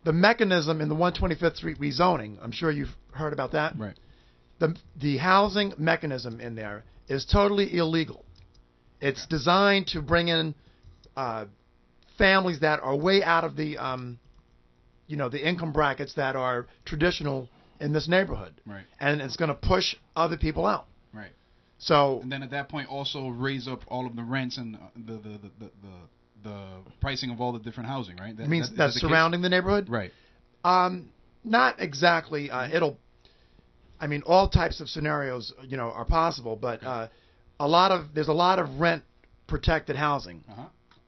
the mechanism in the 125th Street rezoning, I'm sure you've heard about that. Right. The housing mechanism in there is totally illegal. It's designed to bring in families that are way out of the the income brackets that are traditional in this neighborhood. Right. And it's going to push other people out. Right. So. And then at that point, also raise up all of the rents and the pricing of all the different housing, right? That's surrounding the neighborhood. Right. Not exactly. All types of scenarios, are possible, but there's a lot of rent protected housing,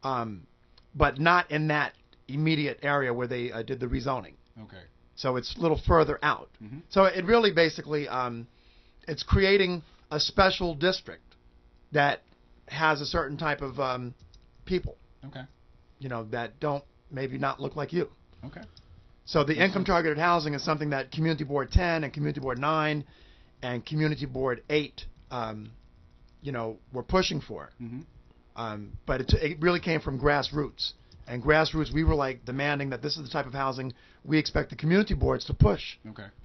but not in that immediate area where they did the rezoning. Okay. So it's a little further out. Mm-hmm. So it really basically it's creating a special district that has a certain type of people. Okay. That don't maybe not look like you. Okay. So the income targeted housing is something that Community Board 10 and Community Board 9 and Community Board 8, were pushing for. Mm-hmm. But it really came from grassroots. And grassroots, we were like demanding that this is the type of housing we expect the community boards to push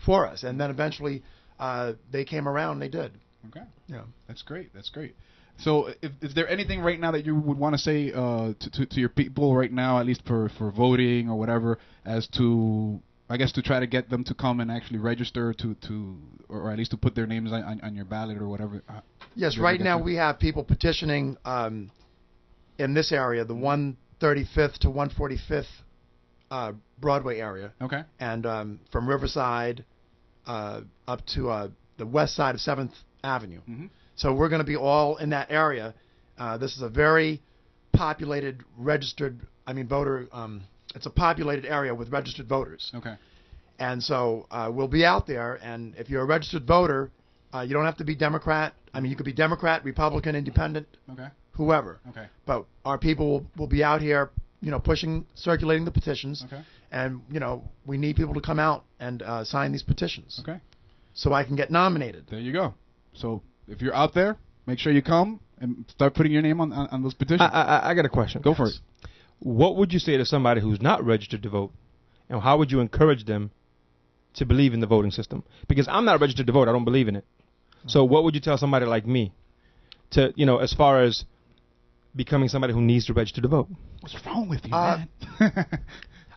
for us. And then eventually they came around and they did. Okay. Yeah. That's great. That's great. So is there anything right now that you would want to say to your people right now, at least for voting or whatever, as to, I guess, to try to get them to come and actually register or at least to put their names on your ballot or whatever? Yes, right now we have people petitioning in this area, the 135th to 145th Broadway area. Okay. And from Riverside up to the west side of 7th Avenue. Mm-hmm. So we're going to be all in that area. This is a very populated, voter. It's a populated area with registered voters. Okay. And so we'll be out there, and if you're a registered voter, you don't have to be Democrat. You could be Democrat, Republican, Independent, whoever. Okay. But our people will be out here, circulating the petitions. Okay. And, we need people to come out and sign these petitions. Okay. So I can get nominated. There you go. So if you're out there, make sure you come and start putting your name on those petitions. I got a question. Go for it. What would you say to somebody who's not registered to vote, and how would you encourage them to believe in the voting system? Because I'm not registered to vote. I don't believe in it. So what would you tell somebody like me to, as far as becoming somebody who needs to register to vote? What's wrong with you, man?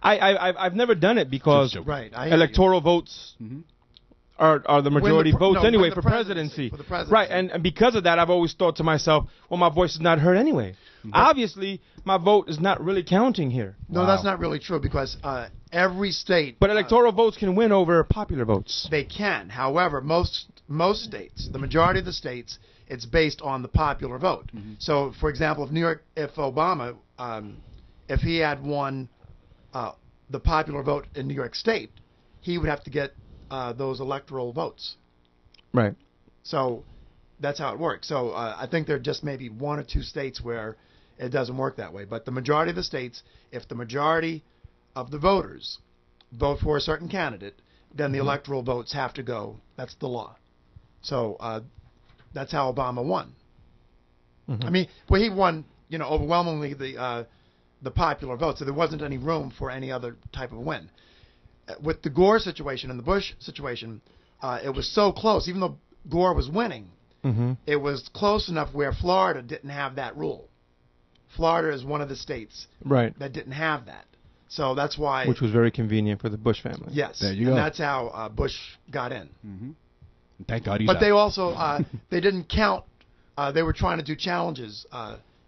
I've never done it because electoral votes are the majority votes anyway for presidency. Right, and because of that, I've always thought to myself, well, my voice is not heard anyway. Obviously, my vote is not really counting here. No, that's not really true because every state... But electoral votes can win over popular votes. They can. However, most states, the majority of the states, it's based on the popular vote. Mm-hmm. So, for example, if Obama, if he had won the popular vote in New York State, he would have to get those electoral votes. Right. So that's how it works. So I think there are just maybe one or two states where it doesn't work that way. But the majority of the states, if the majority of the voters vote for a certain candidate, then the electoral votes have to go. That's the law. So that's how Obama won. Mm-hmm. He won, overwhelmingly the popular vote. So there wasn't any room for any other type of win. With the Gore situation and the Bush situation, it was so close. Even though Gore was winning, it was close enough where Florida didn't have that rule. Florida is one of the states that didn't have that. So that's why... Which was very convenient for the Bush family. Yes. There you go. And that's how Bush got in. Mm-hmm. Thank God he's But out. they also, they didn't count, they were trying to do challenges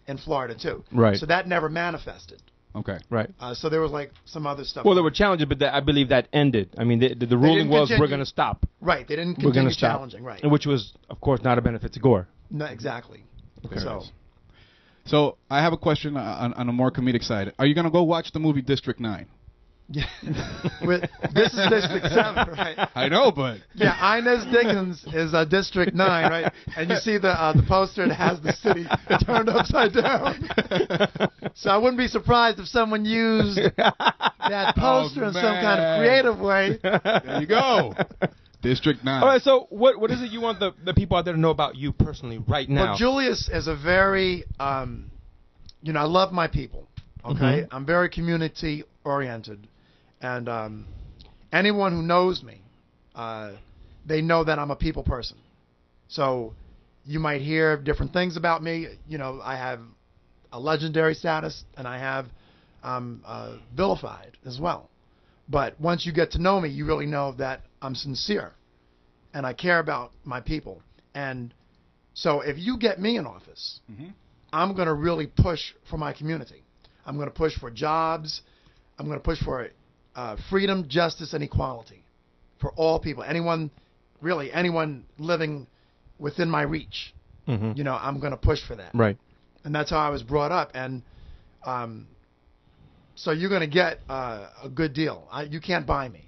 in Florida too. Right. So that never manifested. Okay. Right. So there was like some other stuff. Well, there were challenges, but I believe that ended. The ruling was we're going to stop. Right. They didn't continue challenging. Right. And which was, of course, not a benefit to Gore. No, exactly. Okay. So I have a question on a more comedic side. Are you going to go watch the movie District 9? Yeah. This is District 7, right? I know, but... Yeah, Inez Dickens is District 9, right? And you see the poster that has the city turned upside down. So I wouldn't be surprised if someone used that poster in some kind of creative way. There you go. District 9. All right, so what is it you want the people out there to know about you personally right now? Well, Julius is a very, I love my people, okay? I'm very community-oriented. And anyone who knows me, they know that I'm a people person. So you might hear different things about me. You know, I have a legendary status, and I have vilified as well. But once you get to know me, you really know that I'm sincere, and I care about my people. And so if you get me in office, I'm going to really push for my community. I'm going to push for jobs. I'm going to push for freedom, justice, and equality for all people. Anyone living within my reach. You know, I'm going to push for that. Right. And that's how I was brought up. And so you're going to get a good deal. You can't buy me.